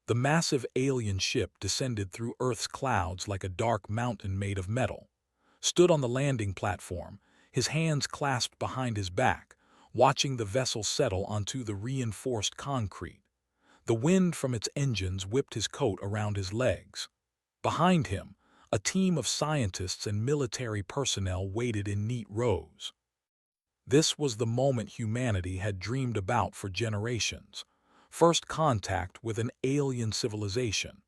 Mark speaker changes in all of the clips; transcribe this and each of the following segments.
Speaker 1: The massive alien ship descended through Earth's clouds like a dark mountain made of metal, stood on the landing platform, his hands clasped behind his back, watching the vessel settle onto the reinforced concrete. The wind from its engines whipped his coat around his legs. Behind him, a team of scientists and military personnel waited in neat rows. This was the moment humanity had dreamed about for generations. First contact with an alien civilization,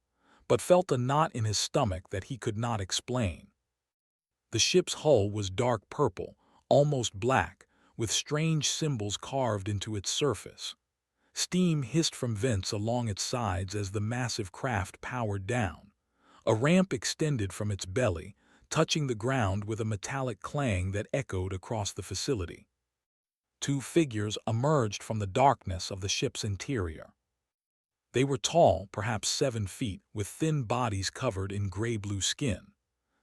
Speaker 1: but felt a knot in his stomach that he could not explain. The ship's hull was dark purple, almost black, with strange symbols carved into its surface. Steam hissed from vents along its sides as the massive craft powered down. A ramp extended from its belly, touching the ground with a metallic clang that echoed across the facility. Two figures emerged from the darkness of the ship's interior. They were tall, perhaps 7 feet, with thin bodies covered in gray-blue skin.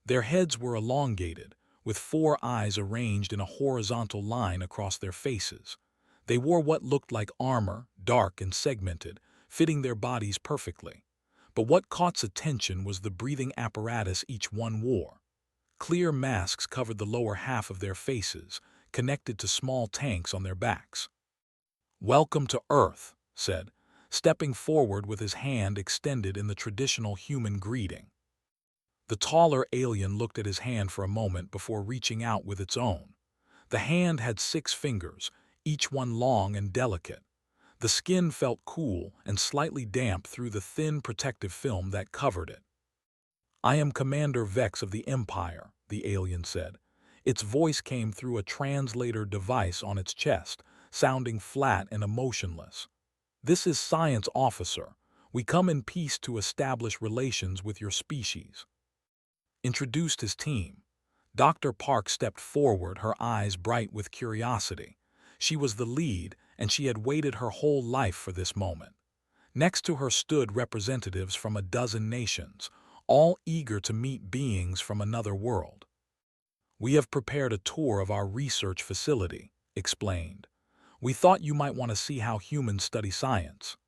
Speaker 1: Their heads were elongated, with 4 eyes arranged in a horizontal line across their faces. They wore what looked like armor, dark and segmented, fitting their bodies perfectly. But what caught attention was the breathing apparatus each one wore. Clear masks covered the lower half of their faces, connected to small tanks on their backs. "Welcome to Earth," said, stepping forward with his hand extended in the traditional human greeting. The taller alien looked at his hand for a moment before reaching out with its own. The hand had 6 fingers, each one long and delicate. The skin felt cool and slightly damp through the thin protective film that covered it. "I am Commander Vex of the Empire," the alien said. Its voice came through a translator device on its chest, sounding flat and emotionless. "This is Science Officer. We come in peace to establish relations with your species." Introduced his team. Dr. Park stepped forward, her eyes bright with curiosity. She was the lead, and she had waited her whole life for this moment. Next to her stood representatives from a dozen nations, all eager to meet beings from another world. "We have prepared a tour of our research facility," explained. "We thought you might want to see how humans study science."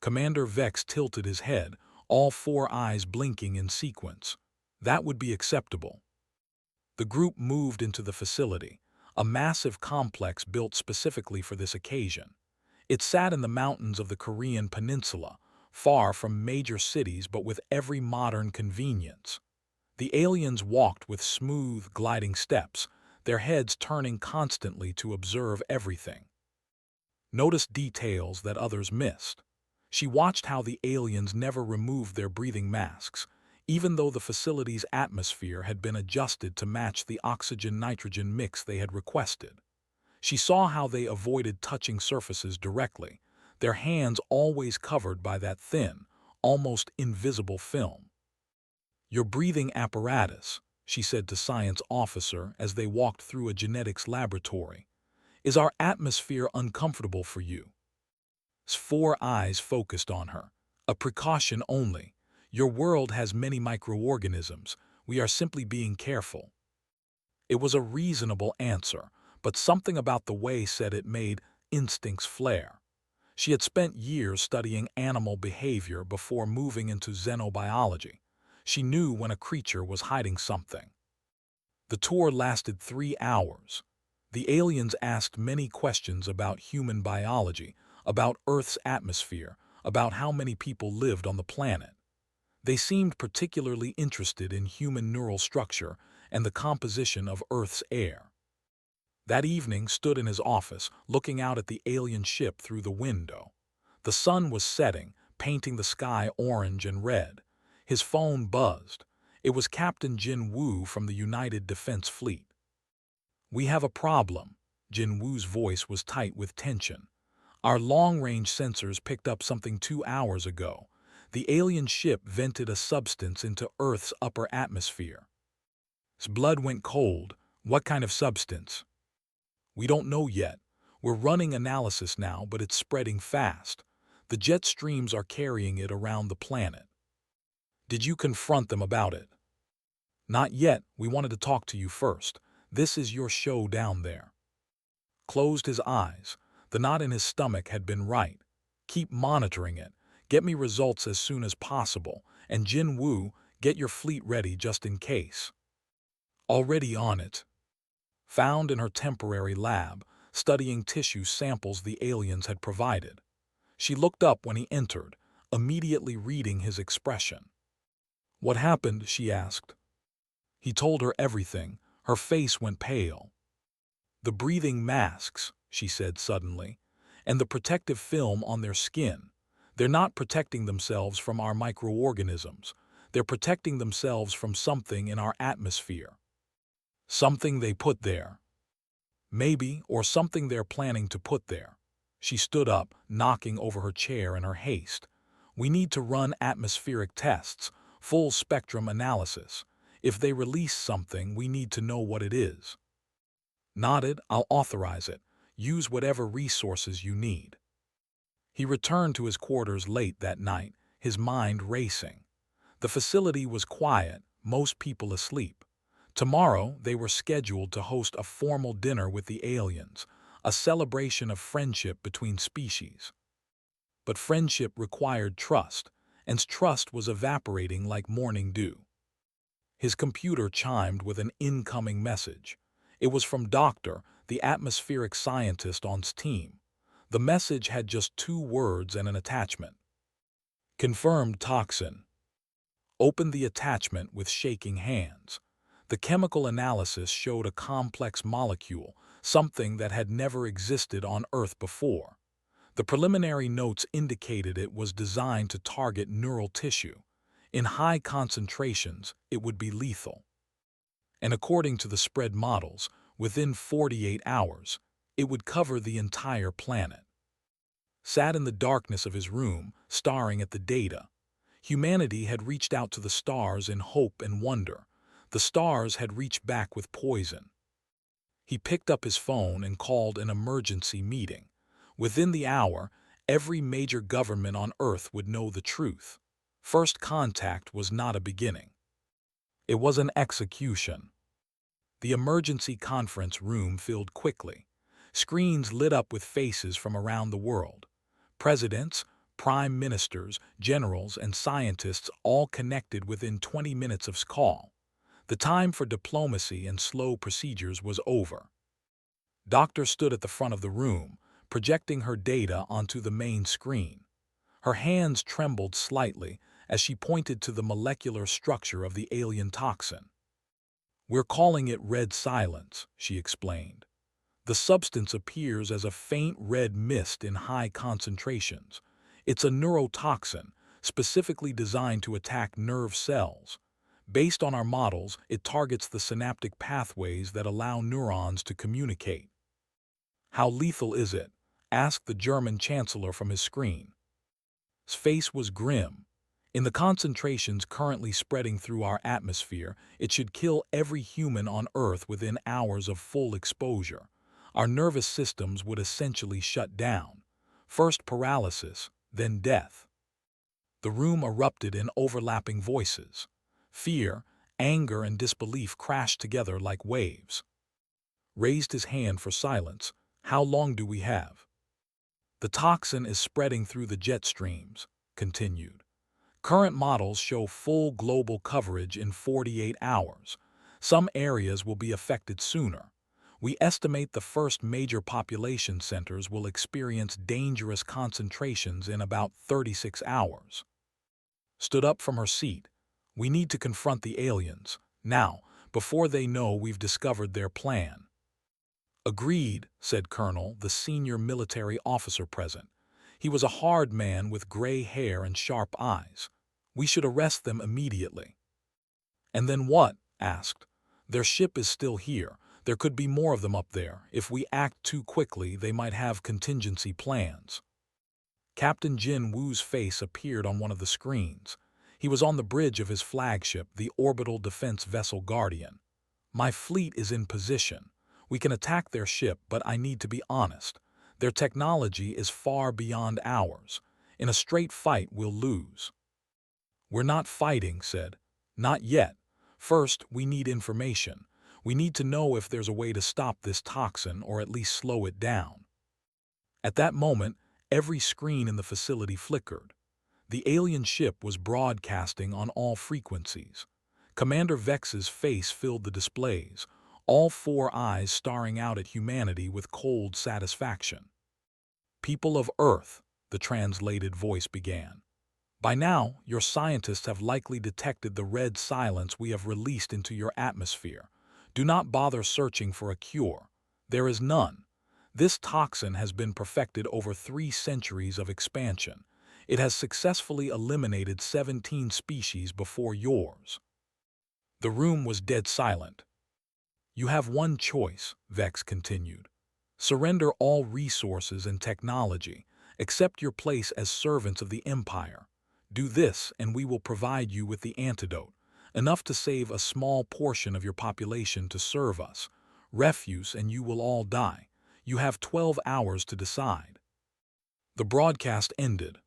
Speaker 1: Commander Vex tilted his head, all 4 eyes blinking in sequence. That would be acceptable. The group moved into the facility, a massive complex built specifically for this occasion. It sat in the mountains of the Korean peninsula, far from major cities but with every modern convenience. The aliens walked with smooth, gliding steps, their heads turning constantly to observe everything. Noticed details that others missed. She watched how the aliens never removed their breathing masks, even though the facility's atmosphere had been adjusted to match the oxygen-nitrogen mix they had requested. She saw how they avoided touching surfaces directly, their hands always covered by that thin, almost invisible film. "Your breathing apparatus," she said to Science Officer as they walked through a genetics laboratory. "Is our atmosphere uncomfortable for you?" 4 eyes focused on her. "A precaution only. Your world has many microorganisms. We are simply being careful." It was a reasonable answer, but something about the way said it made instincts flare. She had spent years studying animal behavior before moving into xenobiology. She knew when a creature was hiding something. The tour lasted 3 hours. The aliens asked many questions about human biology, about Earth's atmosphere, about how many people lived on the planet. They seemed particularly interested in human neural structure and the composition of Earth's air. That evening stood in his office, looking out at the alien ship through the window. The sun was setting, painting the sky orange and red. His phone buzzed. It was Captain Jin Woo from the United Defense Fleet. "We have a problem." Jin Woo's voice was tight with tension. "Our long-range sensors picked up something 2 hours ago. The alien ship vented a substance into Earth's upper atmosphere." His blood went cold. "What kind of substance?" "We don't know yet. We're running analysis now, but it's spreading fast. The jet streams are carrying it around the planet." "Did you confront them about it?" "Not yet. We wanted to talk to you first. This is your show down there." Closed his eyes. The knot in his stomach had been right. Keep monitoring it. Get me results as soon as possible, and Jin Woo, get your fleet ready just in case. Already on it. Found in her temporary lab, studying tissue samples the aliens had provided. She looked up when he entered, immediately reading his expression. "What happened?" she asked. He told her everything. Her face went pale. "The breathing masks," she said suddenly, "and the protective film on their skin. They're not protecting themselves from our microorganisms. They're protecting themselves from something in our atmosphere. Something they put there. Maybe, or something they're planning to put there." She stood up, knocking over her chair in her haste. "We need to run atmospheric tests, full spectrum analysis. If they release something, we need to know what it is." Nodded. "I'll authorize it. Use whatever resources you need." He returned to his quarters late that night, his mind racing. The facility was quiet, most people asleep. Tomorrow, they were scheduled to host a formal dinner with the aliens, a celebration of friendship between species. But friendship required trust, and trust was evaporating like morning dew. His computer chimed with an incoming message. It was from Doctor, the atmospheric scientist on his team. The message had just 2 words and an attachment. "Confirmed toxin." Opened the attachment with shaking hands. The chemical analysis showed a complex molecule, something that had never existed on Earth before. The preliminary notes indicated it was designed to target neural tissue. In high concentrations, it would be lethal. And according to the spread models, within 48 hours, it would cover the entire planet. Sat in the darkness of his room, staring at the data. Humanity had reached out to the stars in hope and wonder. The stars had reached back with poison. He picked up his phone and called an emergency meeting. Within the hour, every major government on Earth would know the truth. First contact was not a beginning. It was an execution. The emergency conference room filled quickly. Screens lit up with faces from around the world. Presidents, prime ministers, generals, and scientists all connected within 20 minutes of call. The time for diplomacy and slow procedures was over. Doctor stood at the front of the room, projecting her data onto the main screen. Her hands trembled slightly as she pointed to the molecular structure of the alien toxin. "We're calling it red silence," she explained. "The substance appears as a faint red mist in high concentrations. It's a neurotoxin, specifically designed to attack nerve cells. Based on our models, it targets the synaptic pathways that allow neurons to communicate." "How lethal is it?" asked the German chancellor from his screen. His face was grim. "In the concentrations currently spreading through our atmosphere, it should kill every human on Earth within hours of full exposure. Our nervous systems would essentially shut down. First paralysis, then death." The room erupted in overlapping voices. Fear, anger, and disbelief crashed together like waves. Raised his hand for silence. "How long do we have?" "The toxin is spreading through the jet streams," continued. "Current models show full global coverage in 48 hours. Some areas will be affected sooner. We estimate the first major population centers will experience dangerous concentrations in about 36 hours. Stood up from her seat. "We need to confront the aliens, now, before they know we've discovered their plan." "Agreed," said Colonel, the senior military officer present. He was a hard man with gray hair and sharp eyes. "We should arrest them immediately." "And then what?" asked. "Their ship is still here. There could be more of them up there. If we act too quickly, they might have contingency plans." Captain Jin Woo's face appeared on one of the screens. He was on the bridge of his flagship, the Orbital Defense Vessel Guardian. "My fleet is in position. We can attack their ship, but I need to be honest. Their technology is far beyond ours. In a straight fight, we'll lose." "We're not fighting," said. "Not yet. First, we need information. We need to know if there's a way to stop this toxin or at least slow it down." At that moment, every screen in the facility flickered. The alien ship was broadcasting on all frequencies. Commander Vex's face filled the displays, all four eyes staring out at humanity with cold satisfaction. "People of Earth," the translated voice began. "By now, your scientists have likely detected the red silence we have released into your atmosphere. Do not bother searching for a cure. There is none. This toxin has been perfected over 3 centuries of expansion. It has successfully eliminated 17 species before yours." The room was dead silent. "You have one choice," Vex continued. "Surrender all resources and technology. Accept your place as servants of the Empire. Do this and we will provide you with the antidote, enough to save a small portion of your population to serve us. Refuse and you will all die. You have 12 hours to decide." The broadcast ended.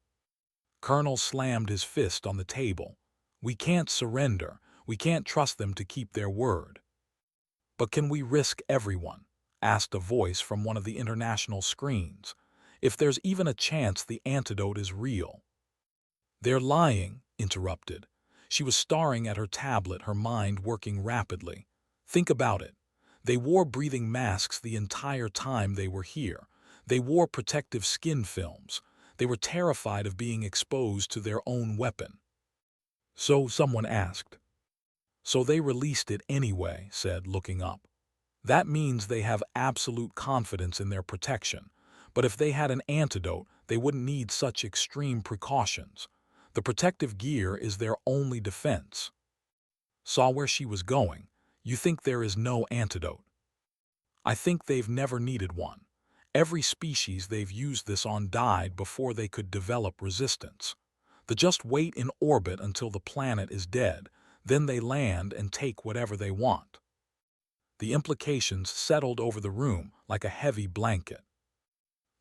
Speaker 1: Colonel slammed his fist on the table. "We can't surrender. We can't trust them to keep their word." "But can we risk everyone?" asked a voice from one of the international screens. "If there's even a chance the antidote is real." "They're lying," interrupted. She was staring at her tablet, her mind working rapidly. "Think about it. They wore breathing masks the entire time they were here. They wore protective skin films. They were terrified of being exposed to their own weapon." "So," someone asked. "So they released it anyway," said, looking up. "That means they have absolute confidence in their protection. But if they had an antidote, they wouldn't need such extreme precautions. The protective gear is their only defense." Saw where she was going. "You think there is no antidote?" "I think they've never needed one. Every species they've used this on died before they could develop resistance. They just wait in orbit until the planet is dead, then they land and take whatever they want." The implications settled over the room like a heavy blanket.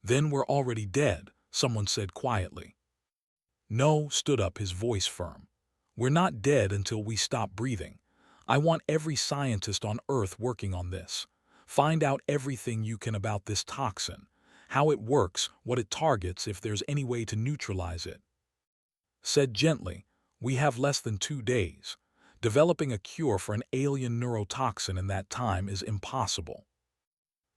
Speaker 1: "Then we're already dead," someone said quietly. "No," stood up, his voice firm. "We're not dead until we stop breathing. I want every scientist on Earth working on this. Find out everything you can about this toxin, how it works, what it targets, if there's any way to neutralize it." Said gently, "We have less than 2 days. Developing a cure for an alien neurotoxin in that time is impossible."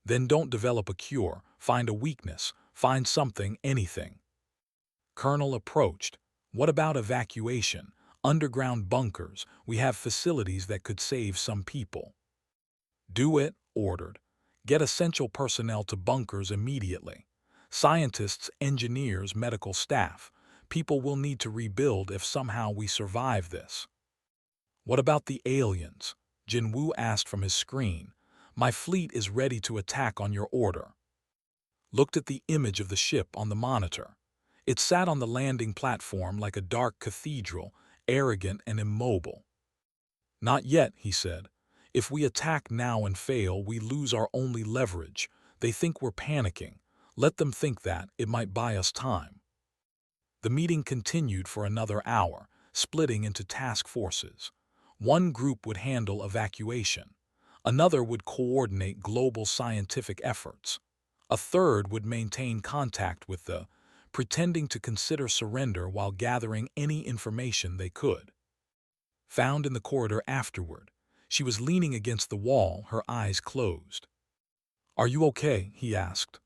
Speaker 1: "Then don't develop a cure. Find a weakness. Find something, anything." Colonel approached. "What about evacuation? Underground bunkers. We have facilities that could save some people." "Do it," ordered. "Get essential personnel to bunkers immediately. Scientists, engineers, medical staff. People will need to rebuild if somehow we survive this." "What about the aliens?" Jinwoo asked from his screen. "My fleet is ready to attack on your order." Looked at the image of the ship on the monitor. It sat on the landing platform like a dark cathedral, arrogant and immobile. "Not yet," he said. "If we attack now and fail, we lose our only leverage. They think we're panicking. Let them think that. It might buy us time." The meeting continued for another hour, splitting into task forces. One group would handle evacuation. Another would coordinate global scientific efforts. A third would maintain contact with the, pretending to consider surrender while gathering any information they could. Found in the corridor afterward, she was leaning against the wall, her eyes closed. "Are you okay?" he asked.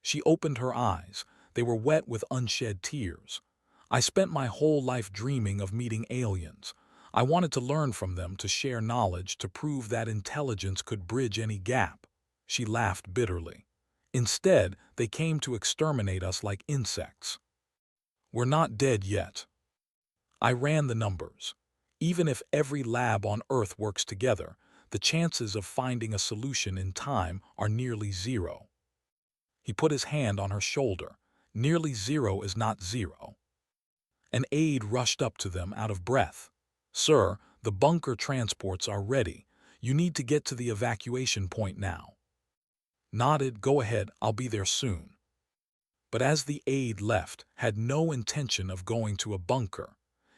Speaker 1: She opened her eyes. They were wet with unshed tears. "I spent my whole life dreaming of meeting aliens. I wanted to learn from them, to share knowledge, to prove that intelligence could bridge any gap." She laughed bitterly. "Instead, they came to exterminate us like insects. We're not dead yet. I ran the numbers. Even if every lab on Earth works together, the chances of finding a solution in time are nearly zero." He put his hand on her shoulder. "Nearly zero is not zero." An aide rushed up to them, out of breath. "Sir, the bunker transports are ready. You need to get to the evacuation point now." Nodded. "Go ahead, I'll be there soon." But as the aide left, had no intention of going to a bunker.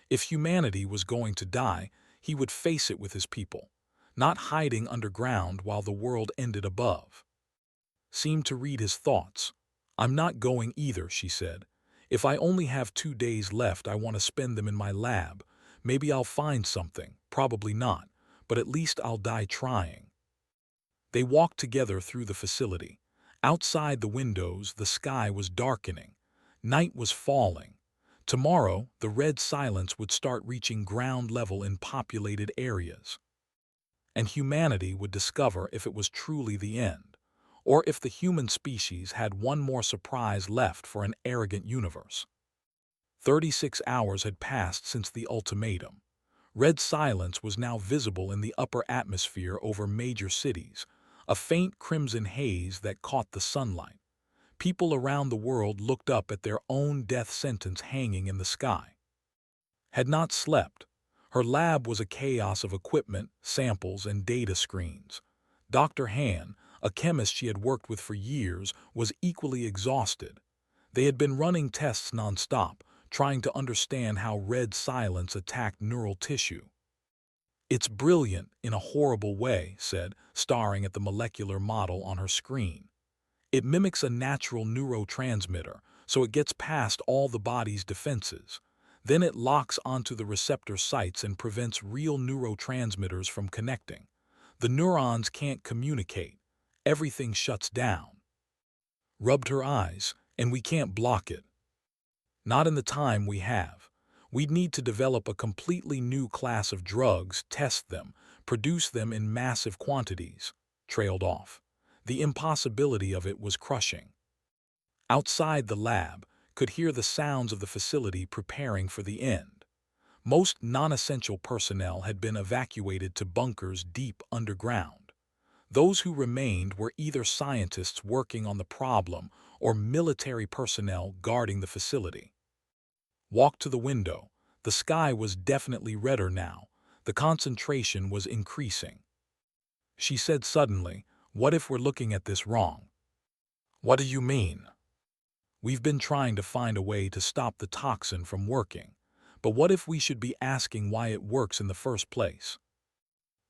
Speaker 1: If humanity was going to die, he would face it with his people, not hiding underground while the world ended above. Seemed to read his thoughts. "I'm not going either," she said. If I only have 2 days left, I want to spend them in my lab. Maybe I'll find something, probably not, but at least I'll die trying. They walked together through the facility. Outside the windows, the sky was darkening. Night was falling. Tomorrow, the red silence would start reaching ground level in populated areas. And humanity would discover if it was truly the end, or if the human species had one more surprise left for an arrogant universe. 36 hours had passed since the ultimatum. Red silence was now visible in the upper atmosphere over major cities, a faint crimson haze that caught the sunlight. People around the world looked up at their own death sentence hanging in the sky. Had not slept. Her lab was a chaos of equipment, samples, and data screens. Dr. Han, a chemist she had worked with for years, was equally exhausted. They had been running tests nonstop, trying to understand how red silence attacked neural tissue. "It's brilliant in a horrible way," said, staring at the molecular model on her screen. "It mimics a natural neurotransmitter, so it gets past all the body's defenses. Then it locks onto the receptor sites and prevents real neurotransmitters from connecting. The neurons can't communicate. Everything shuts down." Rubbed her eyes, "And we can't block it. Not in the time we have. We'd need to develop a completely new class of drugs, test them, produce them in massive quantities." Trailed off. The impossibility of it was crushing. Outside the lab, could hear the sounds of the facility preparing for the end. Most non-essential personnel had been evacuated to bunkers deep underground. Those who remained were either scientists working on the problem or military personnel guarding the facility. Walked to the window. The sky was definitely redder now. The concentration was increasing. She said suddenly, "What if we're looking at this wrong?" "What do you mean?" "We've been trying to find a way to stop the toxin from working. But what if we should be asking why it works in the first place?"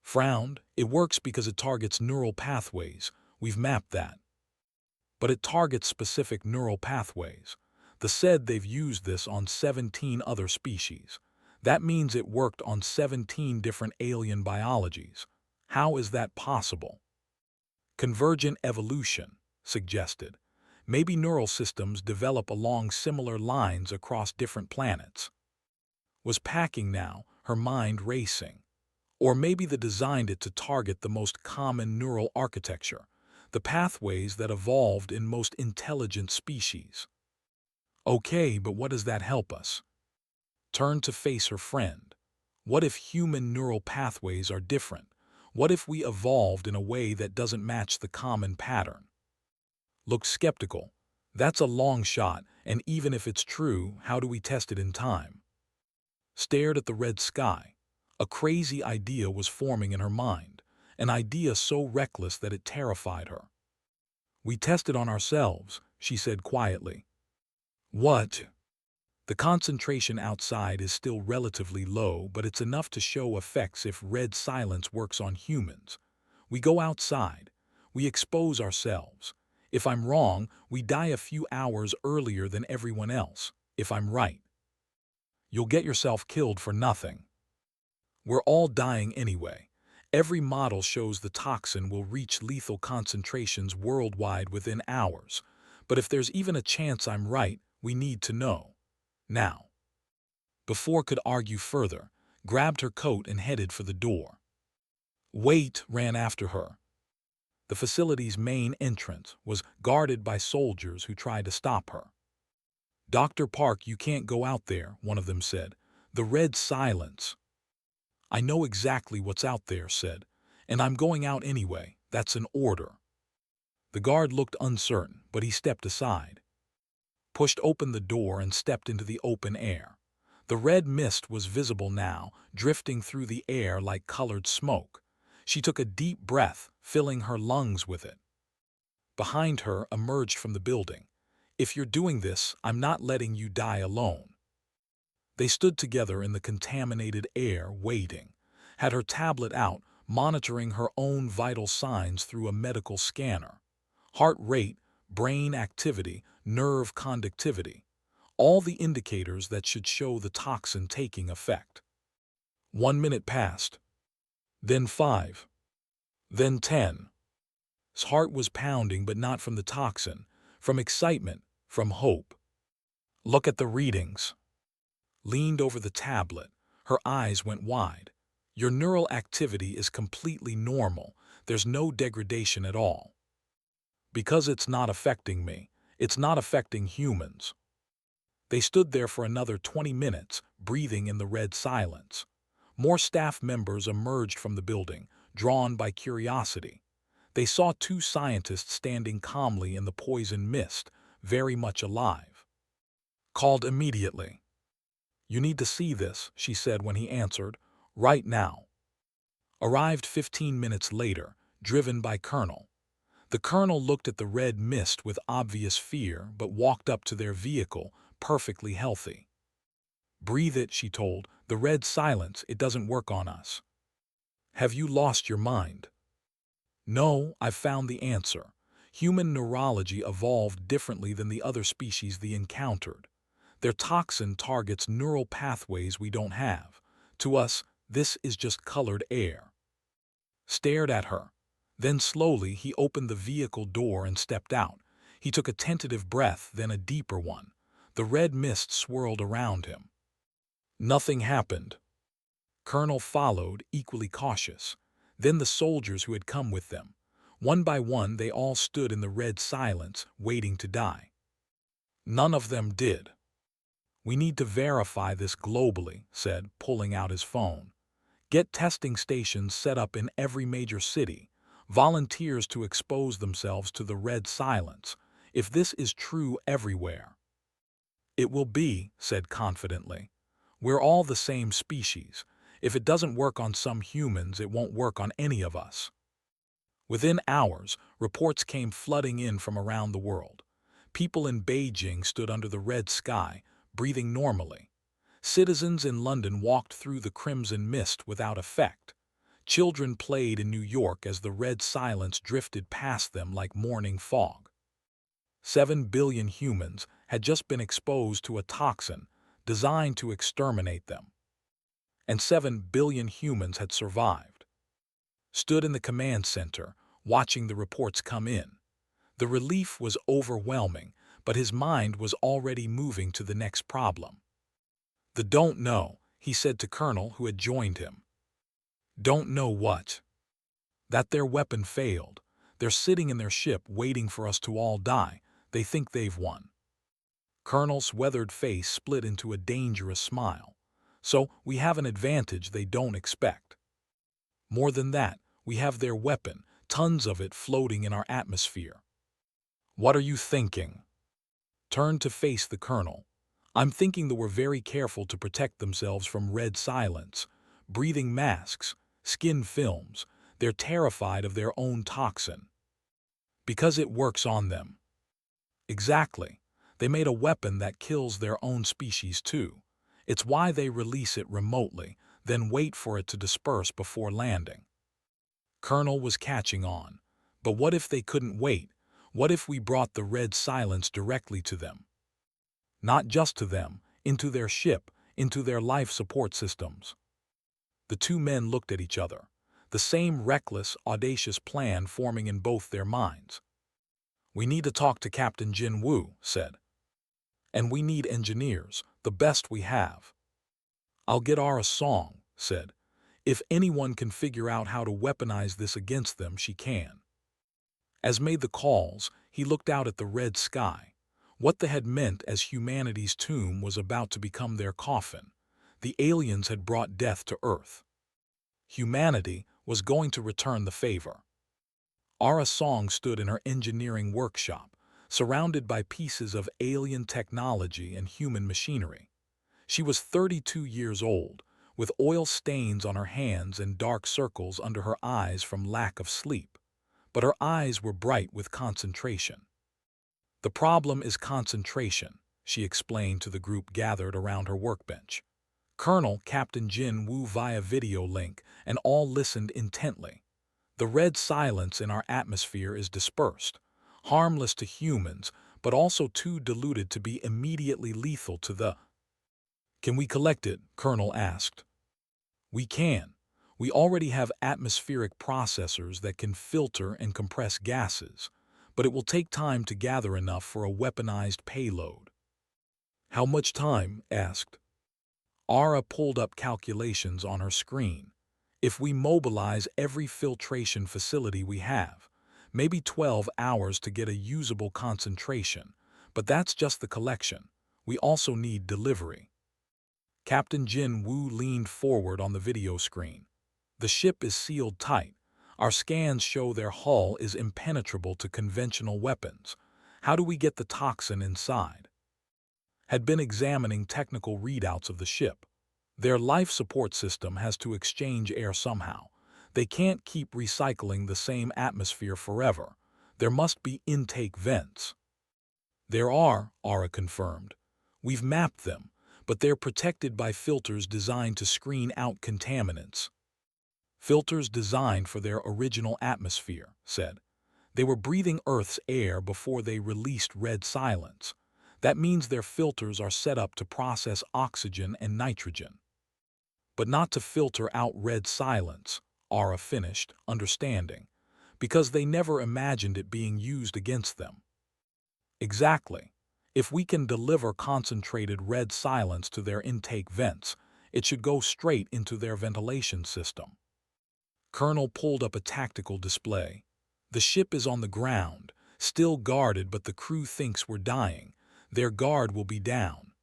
Speaker 1: Frowned. "It works because it targets neural pathways. We've mapped that." "But it targets specific neural pathways. They said they've used this on 17 other species. That means it worked on 17 different alien biologies. How is that possible?" "Convergent evolution," suggested. "Maybe neural systems develop along similar lines across different planets." Was packing now, her mind racing. Or maybe they designed it to target the most common neural architecture, the pathways that evolved in most intelligent species. "Okay, but what does that help us?" Turned to face her friend. "What if human neural pathways are different? What if we evolved in a way that doesn't match the common pattern?" Looked skeptical. "That's a long shot, and even if it's true, how do we test it in time?" Stared at the red sky. A crazy idea was forming in her mind, an idea so reckless that it terrified her. "We test it on ourselves," she said quietly. "What?" "The concentration outside is still relatively low, but it's enough to show effects if red silence works on humans. We go outside. We expose ourselves. If I'm wrong, we die a few hours earlier than everyone else. If I'm right, you'll get yourself killed for nothing. We're all dying anyway. Every model shows the toxin will reach lethal concentrations worldwide within hours. But if there's even a chance I'm right, we need to know. Now." Before could argue further, grabbed her coat and headed for the door. "Wait," ran after her. The facility's main entrance was guarded by soldiers who tried to stop her. "Dr. Park, you can't go out there," one of them said. "The red silence." "I know exactly what's out there," said, "and I'm going out anyway. That's an order." The guard looked uncertain, but he stepped aside. Pushed open the door and stepped into the open air. The red mist was visible now, drifting through the air like colored smoke. She took a deep breath, filling her lungs with it. Behind her emerged from the building. "If you're doing this, I'm not letting you die alone." They stood together in the contaminated air, waiting. Had her tablet out, monitoring her own vital signs through a medical scanner. Heart rate, brain activity, nerve conductivity. all the indicators that should show the toxin taking effect. 1 minute passed, then 5, then 10. His heart was pounding, but not from the toxin, from excitement, from hope. Look at the readings. Leaned over the tablet. Her eyes went wide. Your neural activity is completely normal. There's no degradation at all. Because it's not affecting me. It's not affecting humans. They stood there for another 20 minutes, breathing in the red silence. More staff members emerged from the building, drawn by curiosity. They saw 2 scientists standing calmly in the poison mist, very much alive. Called immediately. "You need to see this," she said when he answered. "Right now." Arrived 15 minutes later, driven by Colonel. The Colonel looked at the red mist with obvious fear, but walked up to their vehicle, perfectly healthy. "Breathe it," she told. "The red silence, it doesn't work on us." "Have you lost your mind?" "No, I've found the answer. Human neurology evolved differently than the other species they encountered. Their toxin targets neural pathways we don't have. To us, this is just colored air." Stared at her. Then slowly he opened the vehicle door and stepped out. He took a tentative breath, then a deeper one. The red mist swirled around him. Nothing happened. Colonel followed, equally cautious. Then the soldiers who had come with them. One by one they all stood in the red silence, waiting to die. None of them did. "We need to verify this globally," said, pulling out his phone. "Get testing stations set up in every major city. Volunteers to expose themselves to the red silence. If this is true everywhere." "It will be," said confidently. "We're all the same species. If it doesn't work on some humans, it won't work on any of us." Within hours, reports came flooding in from around the world. People in Beijing stood under the red sky, breathing normally. Citizens in London walked through the crimson mist without effect. Children played in New York as the red silence drifted past them like morning fog. 7 billion humans had just been exposed to a toxin designed to exterminate them. And 7 billion humans had survived. Stood in the command center, watching the reports come in. The relief was overwhelming, but his mind was already moving to the next problem. "The don't know," he said to Colonel who had joined him. "Don't know what?" "That their weapon failed. They're sitting in their ship waiting for us to all die. They think they've won." Colonel's weathered face split into a dangerous smile. "So we have an advantage they don't expect. More than that, we have their weapon, tons of it floating in our atmosphere." "What are you thinking?" Turned to face the Colonel. "I'm thinking they were very careful to protect themselves from red silence. Breathing masks, skin films. They're terrified of their own toxin. Because it works on them." "Exactly. They made a weapon that kills their own species too. It's why they release it remotely, then wait for it to disperse before landing." Colonel was catching on. But what if they couldn't wait? What if we brought the red silence directly to them? Not just to them, into their ship, into their life support systems. The 2 men looked at each other. The same reckless, audacious plan forming in both their minds. "We need to talk to Captain Jin Woo," said. "And we need engineers, the best we have." "I'll get a song," said. "If anyone can figure out how to weaponize this against them, she can." As made the calls, he looked out at the red sky. What they had meant as humanity's tomb was about to become their coffin. The aliens had brought death to Earth. Humanity was going to return the favor. Ara Song stood in her engineering workshop, surrounded by pieces of alien technology and human machinery. She was 32 years old, with oil stains on her hands and dark circles under her eyes from lack of sleep. But her eyes were bright with concentration. "The problem is concentration," she explained to the group gathered around her workbench. Colonel Captain Jin Woo via video link, and all listened intently. "The red silence in our atmosphere is dispersed, harmless to humans, but also too diluted to be immediately lethal to the... Can we collect it? Colonel asked. We can. We already have atmospheric processors that can filter and compress gases, but it will take time to gather enough for a weaponized payload. How much time? Asked. Ara pulled up calculations on her screen. If we mobilize every filtration facility we have, maybe 12 hours to get a usable concentration, but that's just the collection. We also need delivery. Captain Jin Woo leaned forward on the video screen. The ship is sealed tight. Our scans show their hull is impenetrable to conventional weapons. How do we get the toxin inside? Had been examining technical readouts of the ship. Their life support system has to exchange air somehow. They can't keep recycling the same atmosphere forever. There must be intake vents. There are, Ara confirmed. We've mapped them, but they're protected by filters designed to screen out contaminants. Filters designed for their original atmosphere, said. They were breathing Earth's air before they released red silence. That means their filters are set up to process oxygen and nitrogen. But not to filter out red silence, Ara finished, understanding, because they never imagined it being used against them. Exactly. If we can deliver concentrated red silence to their intake vents, it should go straight into their ventilation system. Colonel pulled up a tactical display. The ship is on the ground, still guarded, but the crew thinks we're dying. Their guard will be down.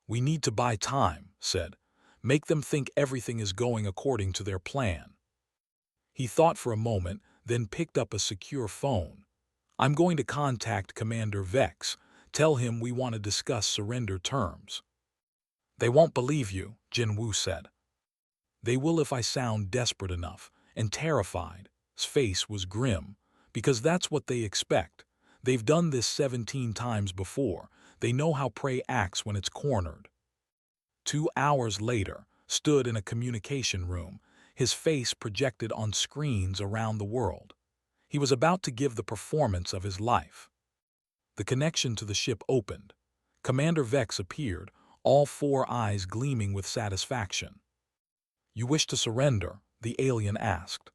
Speaker 1: We need to buy time, said. Make them think everything is going according to their plan. He thought for a moment, then picked up a secure phone. I'm going to contact Commander Vex. Tell him we want to discuss surrender terms. They won't believe you, Jin Woo said. They will if I sound desperate enough, and terrified. His face was grim, because that's what they expect. They've done this 17 times before. They know how prey acts when it's cornered. 2 hours later, stood in a communication room, his face projected on screens around the world. He was about to give the performance of his life. The connection to the ship opened. Commander Vex appeared, all 4 eyes gleaming with satisfaction. You wish to surrender? The alien asked.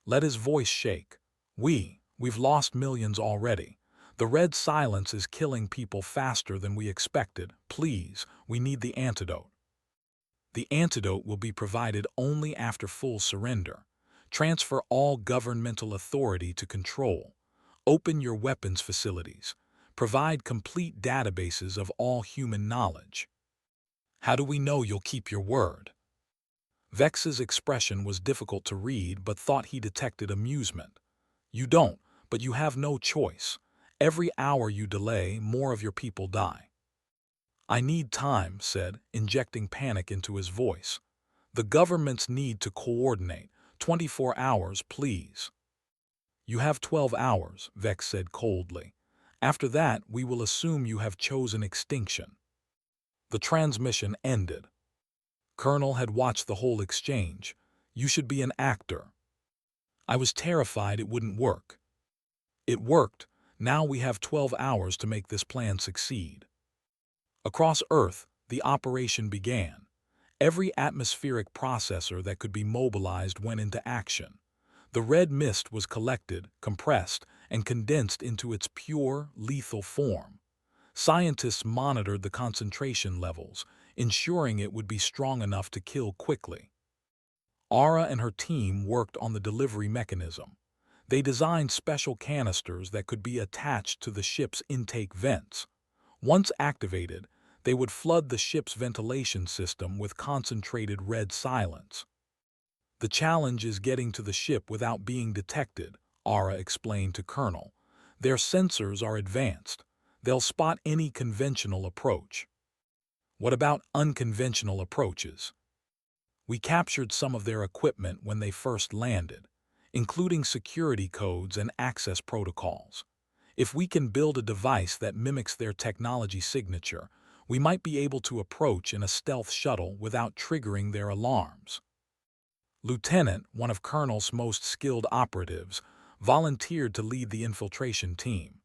Speaker 1: Let his voice shake. We've lost millions already. The red silence is killing people faster than we expected. Please, we need the antidote. The antidote will be provided only after full surrender. Transfer all governmental authority to control. Open your weapons facilities. Provide complete databases of all human knowledge. How do we know you'll keep your word? Vex's expression was difficult to read, but thought he detected amusement. You don't, but you have no choice. Every hour you delay, more of your people die. I need time, said, injecting panic into his voice. The governments need to coordinate. 24 hours, please. You have 12 hours, Vex said coldly. After that, we will assume you have chosen extinction. The transmission ended. Colonel had watched the whole exchange. You should be an actor. I was terrified it wouldn't work. It worked. Now we have 12 hours to make this plan succeed. Across Earth, the operation began. Every atmospheric processor that could be mobilized went into action. The red mist was collected, compressed, and condensed into its pure, lethal form. Scientists monitored the concentration levels, ensuring it would be strong enough to kill quickly. Ara and her team worked on the delivery mechanism. They designed special canisters that could be attached to the ship's intake vents. Once activated, they would flood the ship's ventilation system with concentrated red silence. The challenge is getting to the ship without being detected, Ara explained to Colonel. Their sensors are advanced. They'll spot any conventional approach. What about unconventional approaches? We captured some of their equipment when they first landed, including security codes and access protocols. If we can build a device that mimics their technology signature, we might be able to approach in a stealth shuttle without triggering their alarms. Lieutenant, one of Colonel's most skilled operatives, volunteered to lead the infiltration team.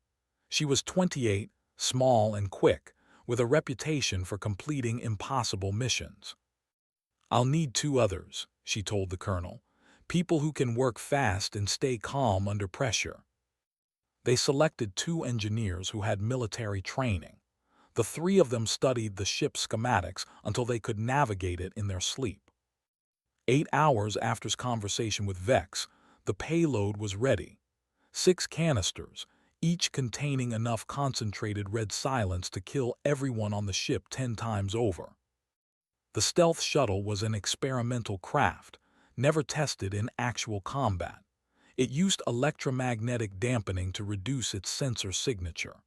Speaker 1: She was 28, small and quick, with a reputation for completing impossible missions. "I'll need 2 others," she told the colonel. "People who can work fast and stay calm under pressure." They selected 2 engineers who had military training. The 3 of them studied the ship's schematics until they could navigate it in their sleep. 8 hours after his conversation with Vex, the payload was ready. 6 canisters, each containing enough concentrated red silence to kill everyone on the ship 10 times over. The stealth shuttle was an experimental craft, never tested in actual combat. It used electromagnetic dampening to reduce its sensor signature.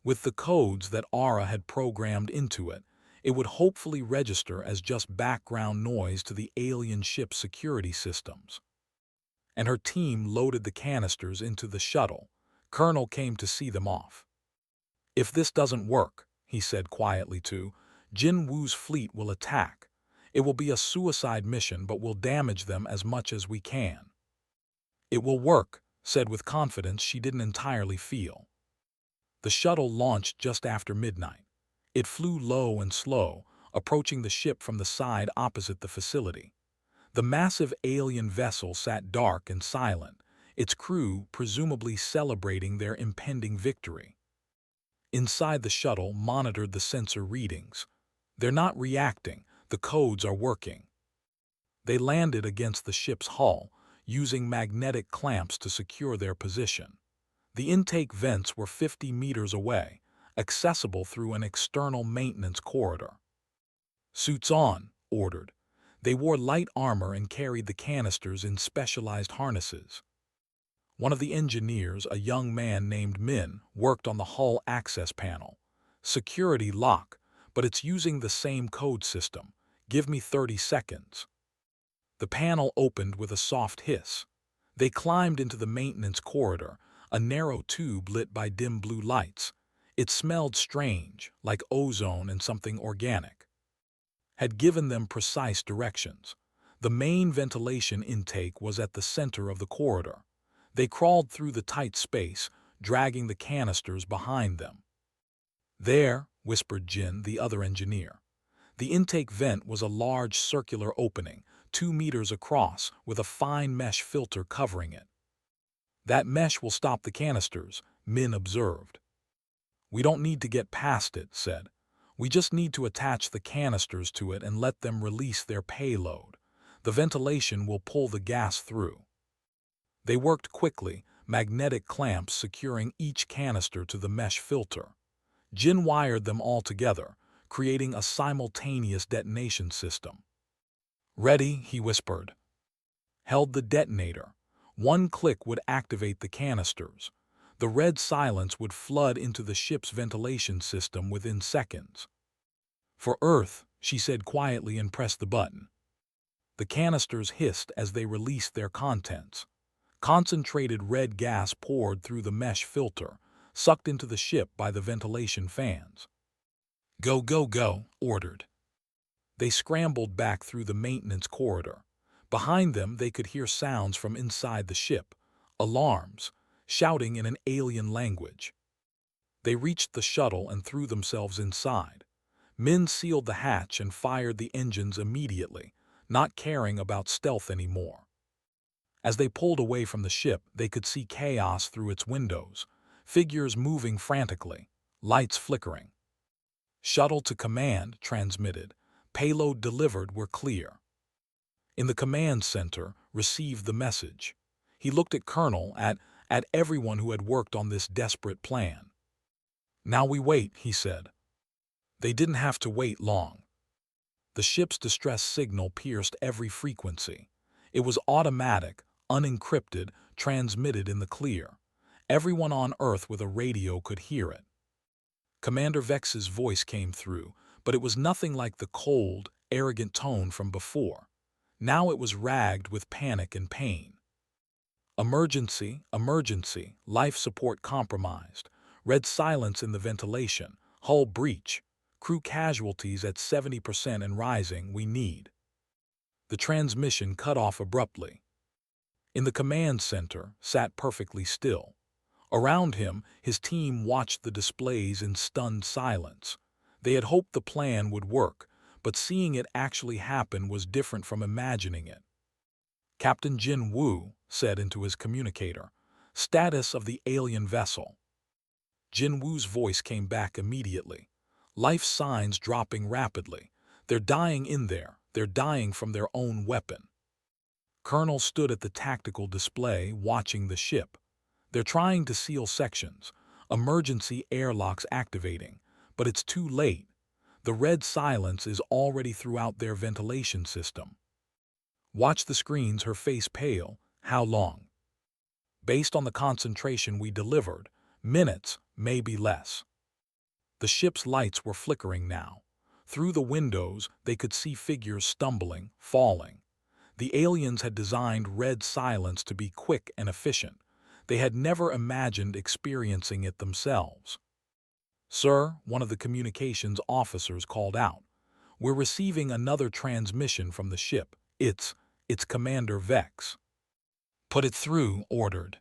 Speaker 1: With the codes that Aura had programmed into it, it would hopefully register as just background noise to the alien ship's security systems. And her team loaded the canisters into the shuttle. Colonel came to see them off. "If this doesn't work," he said quietly to, "Jin Wu's fleet will attack. It will be a suicide mission, but we'll damage them as much as we can." "It will work," said with confidence she didn't entirely feel. The shuttle launched just after midnight. It flew low and slow, approaching the ship from the side opposite the facility. The massive alien vessel sat dark and silent, its crew presumably celebrating their impending victory. Inside the shuttle monitored the sensor readings. "They're not reacting, the codes are working." They landed against the ship's hull, using magnetic clamps to secure their position. The intake vents were 50 meters away, accessible through an external maintenance corridor. "Suits on," ordered. They wore light armor and carried the canisters in specialized harnesses. One of the engineers, a young man named Min, worked on the hull access panel. "Security lock, but it's using the same code system. Give me 30 seconds." The panel opened with a soft hiss. They climbed into the maintenance corridor, a narrow tube lit by dim blue lights. It smelled strange, like ozone and something organic. Had given them precise directions. The main ventilation intake was at the center of the corridor. They crawled through the tight space, dragging the canisters behind them. "There," whispered Jin, the other engineer. The intake vent was a large circular opening, 2 meters across, with a fine mesh filter covering it. "That mesh will stop the canisters," Min observed. "We don't need to get past it," said. "We just need to attach the canisters to it and let them release their payload. The ventilation will pull the gas through." They worked quickly, magnetic clamps securing each canister to the mesh filter. Jin wired them all together, creating a simultaneous detonation system. "Ready," he whispered. Held the detonator. One click would activate the canisters. The red silence would flood into the ship's ventilation system within seconds. "For Earth," she said quietly and pressed the button. The canisters hissed as they released their contents. Concentrated red gas poured through the mesh filter, sucked into the ship by the ventilation fans. "Go, go, go," ordered. They scrambled back through the maintenance corridor. Behind them they could hear sounds from inside the ship, alarms, shouting in an alien language. They reached the shuttle and threw themselves inside. Min sealed the hatch and fired the engines immediately, not caring about stealth anymore. As they pulled away from the ship, they could see chaos through its windows, figures moving frantically, lights flickering. "Shuttle to command," transmitted. "Payload delivered, we're clear." In the command center, received the message. He looked at Colonel, at everyone who had worked on this desperate plan. "Now we wait," he said. They didn't have to wait long. The ship's distress signal pierced every frequency. It was automatic, unencrypted, transmitted in the clear. Everyone on Earth with a radio could hear it. Commander Vex's voice came through, but it was nothing like the cold, arrogant tone from before. Now it was ragged with panic and pain. "Emergency, emergency, life support compromised. Red silence in the ventilation, hull breach. Crew casualties at 70% and rising, we need." The transmission cut off abruptly. In the command center, sat perfectly still. Around him, his team watched the displays in stunned silence. They had hoped the plan would work, but seeing it actually happen was different from imagining it. Captain Jin Woo said into his communicator, "Status of the alien vessel." Jin Woo's voice came back immediately. Life signs dropping rapidly. They're dying in there. They're dying from their own weapon. Colonel stood at the tactical display watching the ship. They're trying to seal sections, emergency airlocks activating, but it's too late. The red silence is already throughout their ventilation system. Watch the screens, her face pale. How long? Based on the concentration we delivered, minutes, maybe less. The ship's lights were flickering now. Through the windows, they could see figures stumbling, falling. The aliens had designed red silence to be quick and efficient. They had never imagined experiencing it themselves. "Sir," one of the communications officers called out, "we're receiving another transmission from the ship. It's Commander Vex." "Put it through," ordered.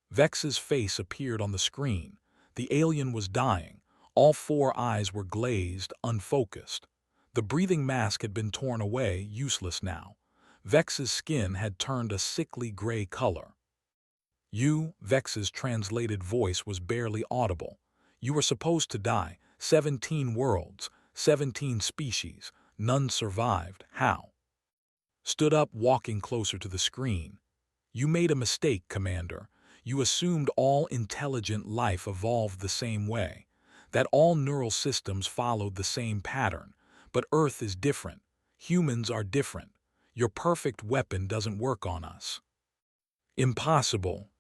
Speaker 1: Vex's face appeared on the screen. The alien was dying. All four eyes were glazed, unfocused. The breathing mask had been torn away, useless now. Vex's skin had turned a sickly gray color. Vex's translated voice was barely audible. "You were supposed to die. 17 worlds, 17 species. None survived. How?" Stood up, walking closer to the screen. "You made a mistake, Commander. You assumed all intelligent life evolved the same way, that all neural systems followed the same pattern. But Earth is different. Humans are different. Your perfect weapon doesn't work on us." "Impossible."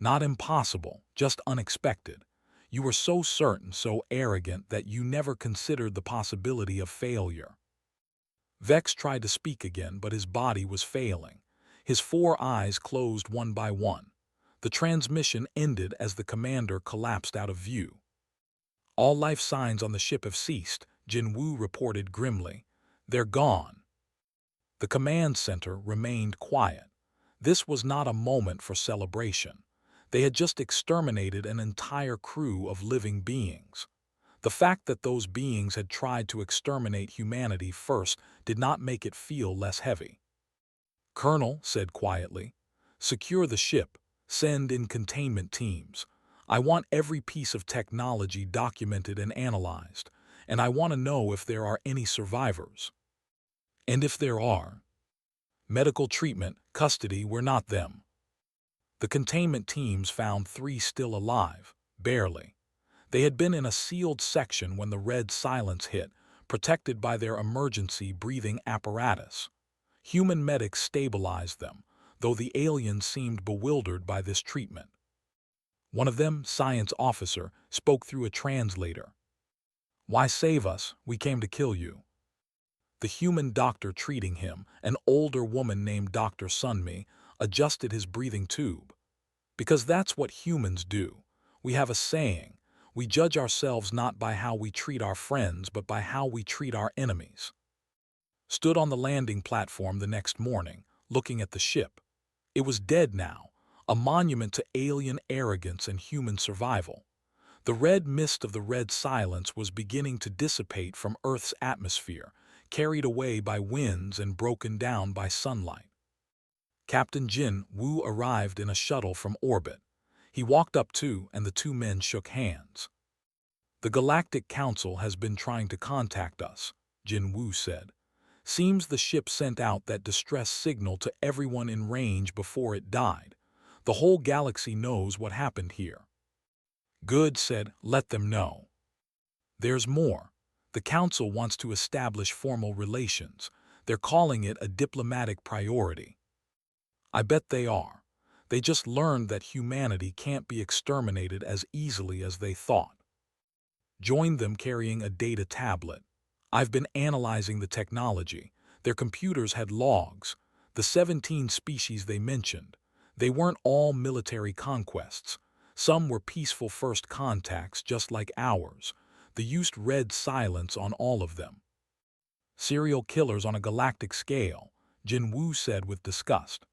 Speaker 1: "Not impossible, just unexpected. You were so certain, so arrogant that you never considered the possibility of failure." Vex tried to speak again, but his body was failing. His four eyes closed one by one. The transmission ended as the commander collapsed out of view. "All life signs on the ship have ceased," Jin Woo reported grimly. "They're gone." The command center remained quiet. This was not a moment for celebration. They had just exterminated an entire crew of living beings. The fact that those beings had tried to exterminate humanity first did not make it feel less heavy. "Colonel," said quietly, "secure the ship. Send in containment teams. I want every piece of technology documented and analyzed, and I want to know if there are any survivors. And if there are, medical treatment, custody, we're not them." The containment teams found 3 still alive, barely. They had been in a sealed section when the red silence hit, protected by their emergency breathing apparatus. Human medics stabilized them, though the aliens seemed bewildered by this treatment. One of them, science officer, spoke through a translator. "Why save us? We came to kill you." The human doctor treating him, an older woman named Dr. Sunmi, adjusted his breathing tube. "Because that's what humans do. We have a saying. We judge ourselves not by how we treat our friends, but by how we treat our enemies." Stood on the landing platform the next morning, looking at the ship. It was dead now, a monument to alien arrogance and human survival. The red mist of the red silence was beginning to dissipate from Earth's atmosphere, carried away by winds and broken down by sunlight. Captain Jin Woo arrived in a shuttle from orbit. He walked up to, and the two men shook hands. "The Galactic Council has been trying to contact us," Jin Woo said. "Seems the ship sent out that distress signal to everyone in range before it died. The whole galaxy knows what happened here." "Good," said, "let them know." "There's more. The Council wants to establish formal relations. They're calling it a diplomatic priority." "I bet they are. They just learned that humanity can't be exterminated as easily as they thought." Joined them carrying a data tablet. "I've been analyzing the technology. Their computers had logs. The 17 species they mentioned. They weren't all military conquests. Some were peaceful first contacts just like ours. They used red silence on all of them. Serial killers on a galactic scale," Jin Woo said with disgust.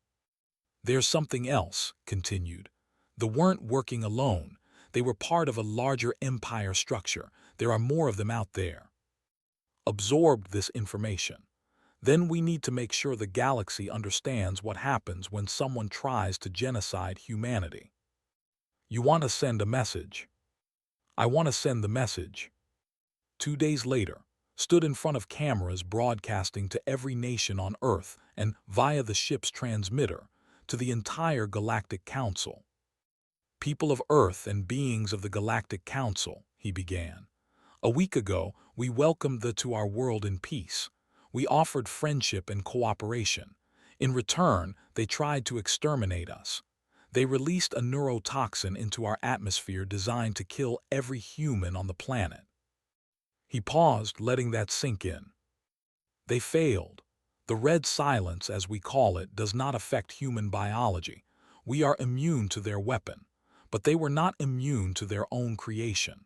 Speaker 1: "There's something else," continued. They weren't working alone. They were part of a larger empire structure. There are more of them out there. Absorbed this information. Then we need to make sure the galaxy understands what happens when someone tries to genocide humanity. You want to send a message. I want to send the message. 2 days later, stood in front of cameras broadcasting to every nation on Earth and, via the ship's transmitter, to the entire Galactic Council. People of Earth and beings of the Galactic Council, he began. A week ago, we welcomed them to our world in peace. We offered friendship and cooperation. In return, they tried to exterminate us. They released a neurotoxin into our atmosphere designed to kill every human on the planet. He paused, letting that sink in. They failed. The red silence, as we call it, does not affect human biology. We are immune to their weapon, but they were not immune to their own creation.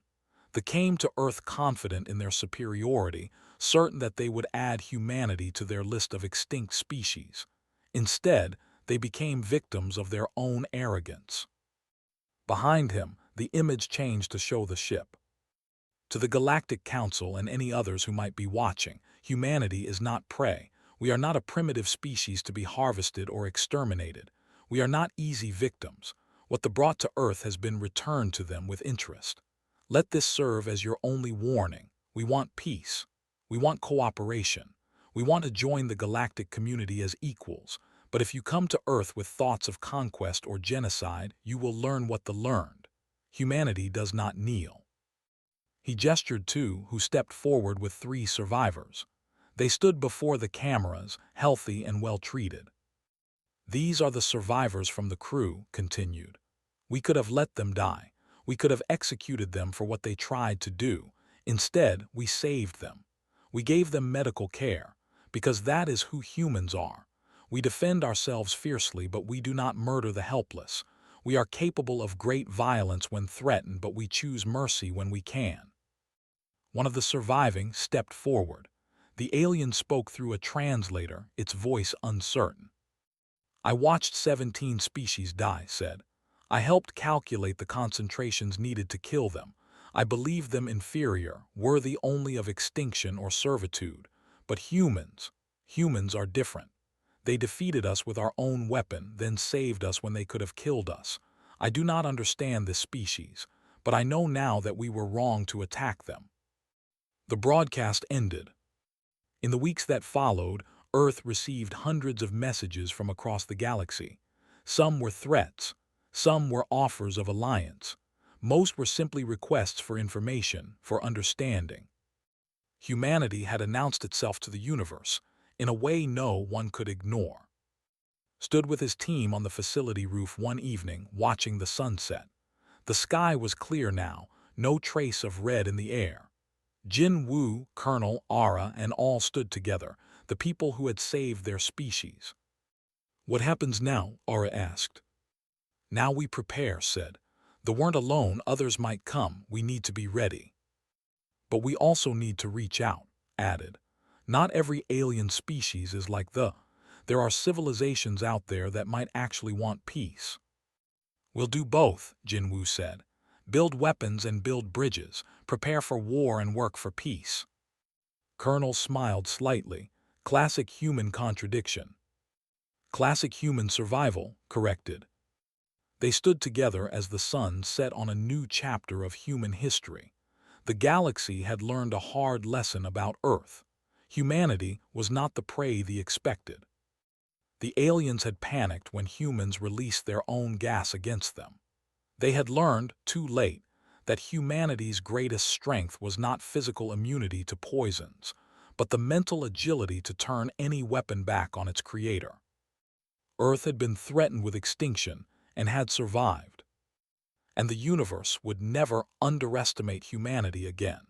Speaker 1: They came to Earth confident in their superiority, certain that they would add humanity to their list of extinct species. Instead, they became victims of their own arrogance. Behind him, the image changed to show the ship. To the Galactic Council and any others who might be watching, humanity is not prey. We are not a primitive species to be harvested or exterminated. We are not easy victims. What they brought to Earth has been returned to them with interest. Let this serve as your only warning. We want peace. We want cooperation. We want to join the galactic community as equals. But if you come to Earth with thoughts of conquest or genocide, you will learn what they learned. Humanity does not kneel. He gestured to who stepped forward with 3 survivors. They stood before the cameras, healthy and well-treated. These are the survivors from the crew, continued. We could have let them die. We could have executed them for what they tried to do. Instead, we saved them. We gave them medical care, because that is who humans are. We defend ourselves fiercely, but we do not murder the helpless. We are capable of great violence when threatened, but we choose mercy when we can. One of the surviving stepped forward. The alien spoke through a translator, its voice uncertain. I watched 17 species die, said. I helped calculate the concentrations needed to kill them. I believed them inferior, worthy only of extinction or servitude. But humans are different. They defeated us with our own weapon, then saved us when they could have killed us. I do not understand this species, but I know now that we were wrong to attack them. The broadcast ended. In the weeks that followed, Earth received hundreds of messages from across the galaxy. Some were threats. Some were offers of alliance. Most were simply requests for information, for understanding. Humanity had announced itself to the universe in a way no one could ignore. Stood with his team on the facility roof one evening, watching the sunset. The sky was clear now, no trace of red in the air. Jin Wu, Colonel, Ara, and all stood together, the people who had saved their species. What happens now? Ara asked. Now we prepare, said. They weren't alone, others might come, we need to be ready. But we also need to reach out, added. Not every alien species is like there are civilizations out there that might actually want peace. We'll do both, Jin Wu said. Build weapons and build bridges, prepare for war and work for peace. Colonel smiled slightly. Classic human contradiction. Classic human survival, corrected. They stood together as the sun set on a new chapter of human history. The galaxy had learned a hard lesson about Earth. Humanity was not the prey they expected. The aliens had panicked when humans released their own gas against them. They had learned, too late, that humanity's greatest strength was not physical immunity to poisons, but the mental agility to turn any weapon back on its creator. Earth had been threatened with extinction and had survived. And the universe would never underestimate humanity again.